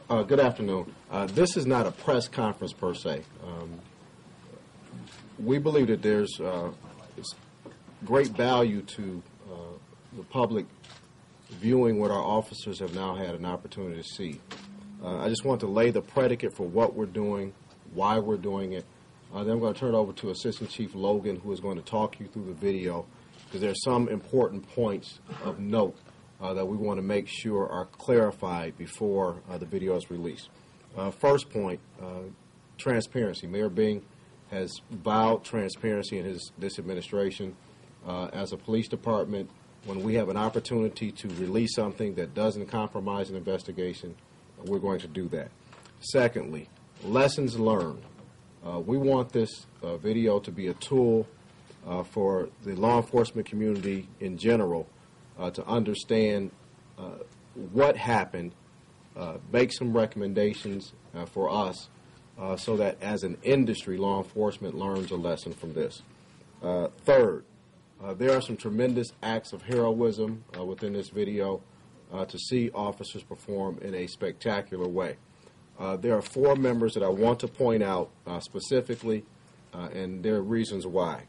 Good afternoon. This is not a press conference per se. We believe that there's great value to the public viewing what our officers have now had an opportunity to see. I just want to lay the predicate for what we're doing, why we're doing it. Then I'm going to turn it over to Assistant Chief Logan, who is going to talk you through the video, because there are some important points of note that we want to make sure are clarified before the video is released. First point, transparency. Mayor Bing has vowed transparency in this administration. As a police department, when we have an opportunity to release something that doesn't compromise an investigation, we're going to do that. Secondly, lessons learned. We want this video to be a tool for the law enforcement community in general to understand what happened, make some recommendations for us so that as an industry, law enforcement learns a lesson from this. Third, there are some tremendous acts of heroism within this video to see officers perform in a spectacular way. There are 4 members that I want to point out specifically, and there are reasons why.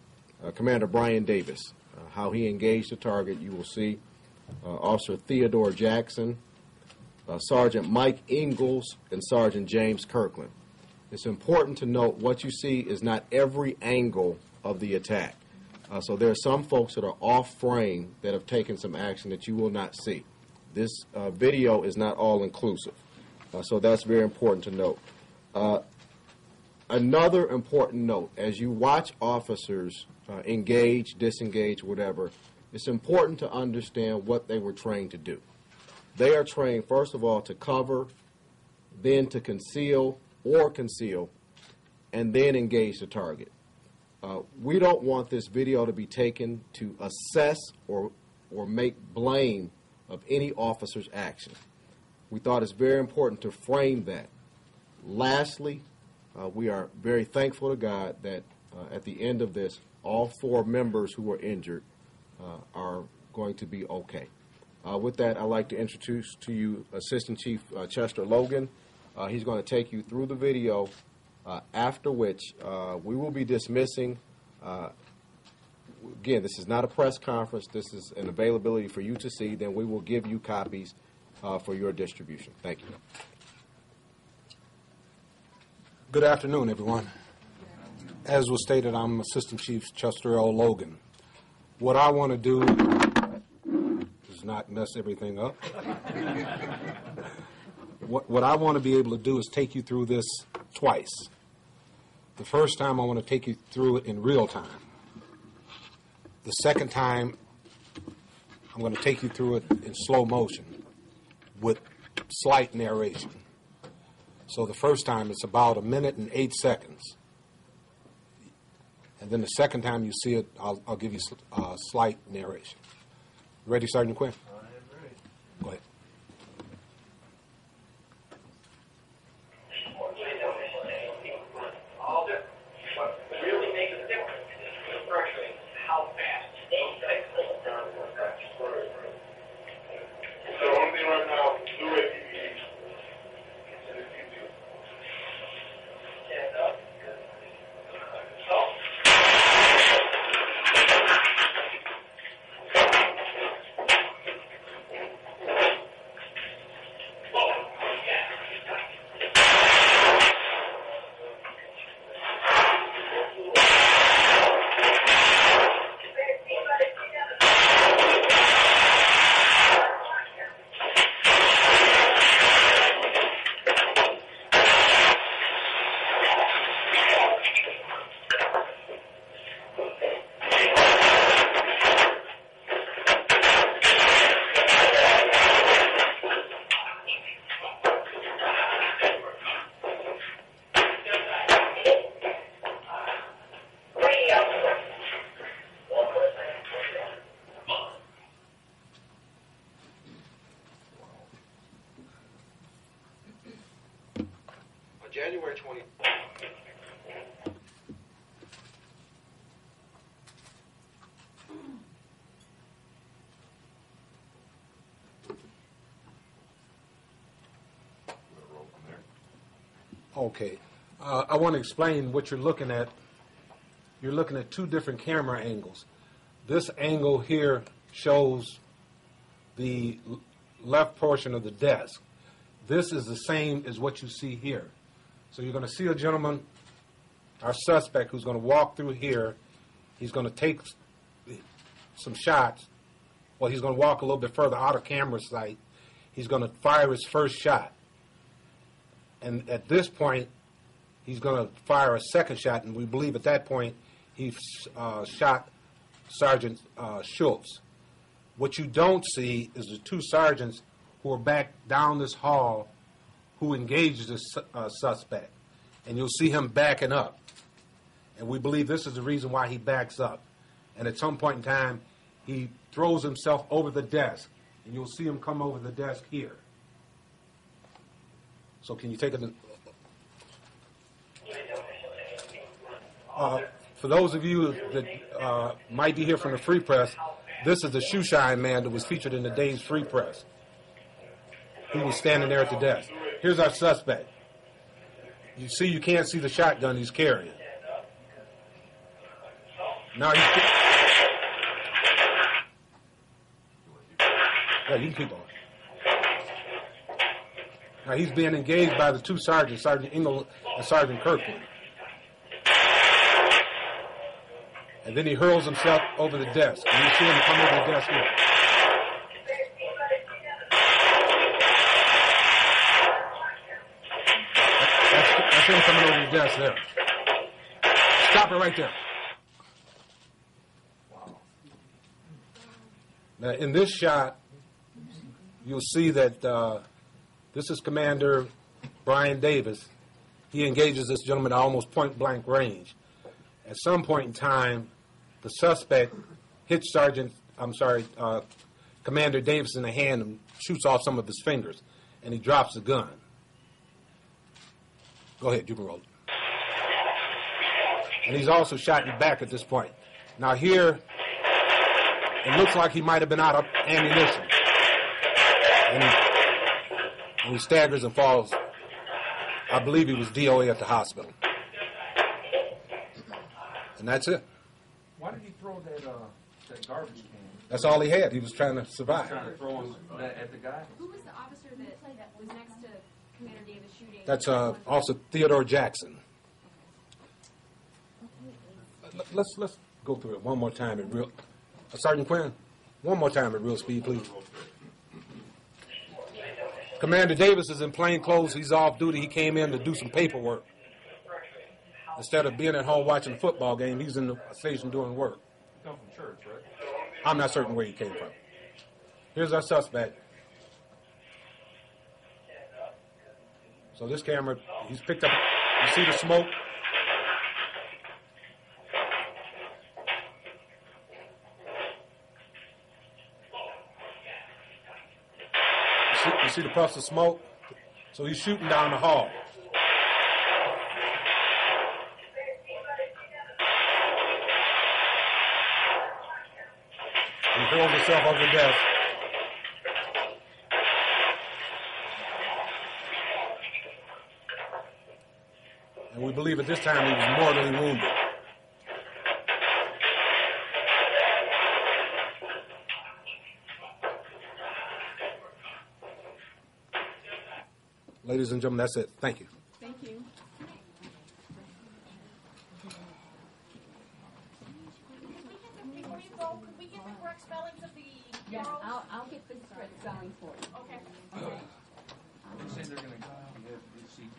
Commander Brian Davis, how he engaged the target, you will see. Officer Theodore Jackson, Sergeant Mike Ingalls, and Sergeant James Kirkland. It's important to note what you see is not every angle of the attack. So there are some folks that are off frame that have taken some action that you will not see. This video is not all inclusive. So that's very important to note. Another important note, as you watch officers engage, disengage, whatever, it's important to understand what they were trained to do. They are trained, first of all, to cover, then to conceal or conceal, and then engage the target. We don't want this video to be taken to assess or make blame of any officer's action. We thought it's very important to frame that. Lastly, we are very thankful to God that at the end of this, all 4 members who were injured are going to be okay. With that, I'd like to introduce to you Assistant Chief Chester Logan. He's going to take you through the video, after which we will be dismissing. Again, this is not a press conference. This is an availability for you to see. Then we will give you copies for your distribution. Thank you. Good afternoon, everyone. As was stated, I'm Assistant Chief Chester L. Logan. What I want to do is not mess everything up. What I want to be able to do is take you through this twice. The first time I want to take you through it in real time. The second time I'm going to take you through it in slow motion with slight narration. So the first time it's about 1 minute and 8 seconds. And then the second time you see it, I'll give you slight narration. Ready, Sergeant Quinn? I am ready. Go ahead. All this, what really makes a difference is the pressure, how fast. So the only thing right now, do it. Stand up. January 20th. Okay. I want to explain what you're looking at. You're looking at two different camera angles. This angle here shows the left portion of the desk. This is the same as what you see here. So you're going to see a gentleman, our suspect, who's going to walk through here. He's going to take some shots. Well, he's going to walk a little bit further out of camera sight. He's going to fire his first shot. And at this point, he's going to fire a second shot, and we believe at that point he shot Sergeant Schultz. What you don't see is the two sergeants who are back down this hall who engaged the suspect. And you'll see him backing up. And we believe this is the reason why he backs up. And at some point in time, he throws himself over the desk. And you'll see him come over the desk here. So can you take it? For those of you that might be here from the Free Press, this is the shoe shine man that was featured in the day's Free Press. He was standing there at the desk. Here's our suspect. You see, you can't see the shotgun he's carrying. Now he's... Yeah, you can keep on. Now he's being engaged by the two sergeants, Sergeant Engel and Sergeant Kirkland. And then he hurls himself over the desk. And you see him come over the desk here. That's him coming over the desk there. Stop it right there. Now, in this shot, you'll see that this is Commander Brian Davis. He engages this gentleman at almost point-blank range. At some point in time, the suspect hits Commander Davis in the hand and shoots off some of his fingers, and he drops the gun. Go ahead, you can roll it. And he's also shot in the back at this point. Now here, it looks like he might have been out of ammunition. And he staggers and falls. I believe he was DOA at the hospital. And that's it. Why did he throw that garbage can? That's all he had. He was trying to survive. Trying to throw that at the guy? Who was the officer that was next to Commander Davis shooting? That's Officer Theodore Jackson. Let's go through it one more time at real. Sergeant Quinn, one more time at real speed, please. Commander Davis is in plain clothes. He's off duty. He came in to do some paperwork. Instead of being at home watching a football game, he's in the station doing work. You come from church, right? I'm not certain where he came from. Here's our suspect. So this camera, he's picked up. You see the smoke? You see the puffs of smoke? So he's shooting down the hall. He hurls himself over the desk. And we believe at this time he was mortally wounded. Ladies and gentlemen, that's it. Thank you. Thank you. Before you go, could we get the correct spellings of the Yes, girls? I'll get this correct spelling for you. Okay. They're saying they're going to have the CP